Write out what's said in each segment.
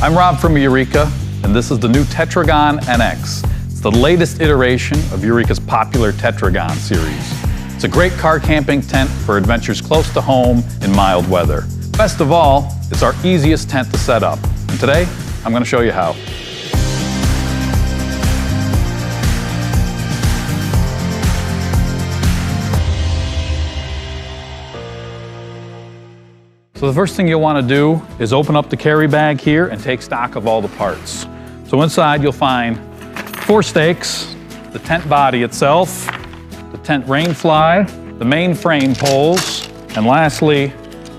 I'm Rob from Eureka, and this is the new Tetragon NX. It's the latest iteration of Eureka's popular Tetragon series. It's a great car camping tent for adventures close to home in mild weather. Best of all, it's our easiest tent to set up. And today, I'm going to show you how. So the first thing you'll want to do is open up the carry bag here and take stock of all the parts. So inside you'll find 4 stakes, the tent body itself, the tent Rainfly, the main frame poles, and lastly,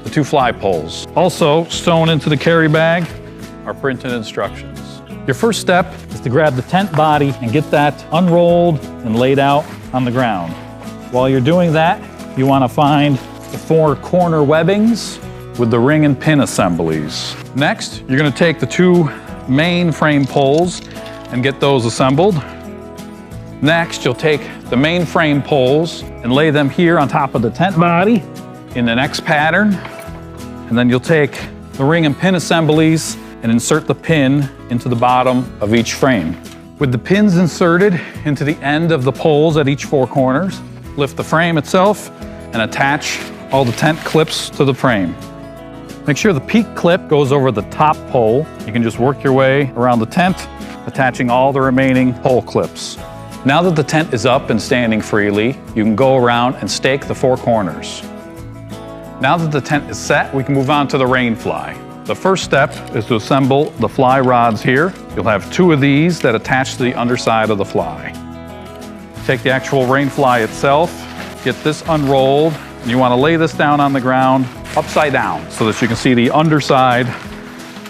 the 2 fly poles. Also sewn into the carry bag are printed instructions. Your first step is to grab the tent body and get that unrolled and laid out on the ground. While you're doing that, you want to find the 4 corner webbings with the ring and pin assemblies. Next, you're going to take the 2 main frame poles and get those assembled. Next, you'll take the main frame poles and lay them here on top of the tent body in the X pattern. And then you'll take the ring and pin assemblies and insert the pin into the bottom of each frame. With the pins inserted into the end of the poles at each 4 corners, lift the frame itself and attach all the tent clips to the frame. Make sure the peak clip goes over the top pole. You can just work your way around the tent, attaching all the remaining pole clips. Now that the tent is up and standing freely, you can go around and stake the 4 corners. Now that the tent is set, we can move on to the Rainfly. The first step is to assemble the fly rods here. You'll have 2 of these that attach to the underside of the fly. Take the actual Rainfly itself, get this unrolled, and you want to lay this down on the ground upside down so that you can see the underside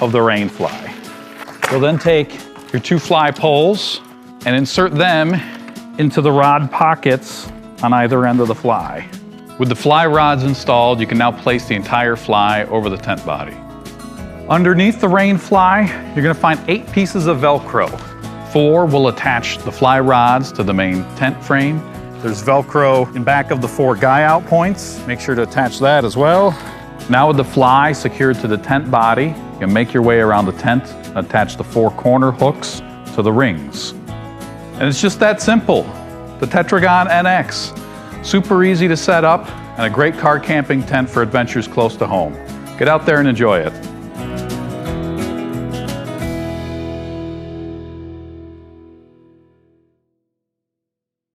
of the Rainfly. You'll then take your 2 fly poles and insert them into the rod pockets on either end of the fly. With the fly rods installed, you can now place the entire fly over the tent body. Underneath the Rainfly, you're going to find 8 pieces of Velcro. 4 will attach the fly rods to the main tent frame. There's Velcro in back of the 4 guy out points. Make sure to attach that as well. Now with the fly secured to the tent body, you can make your way around the tent and attach the 4 corner hooks to the rings. And it's just that simple. The Tetragon NX. Super easy to set up and a great car camping tent for adventures close to home. Get out there and enjoy it.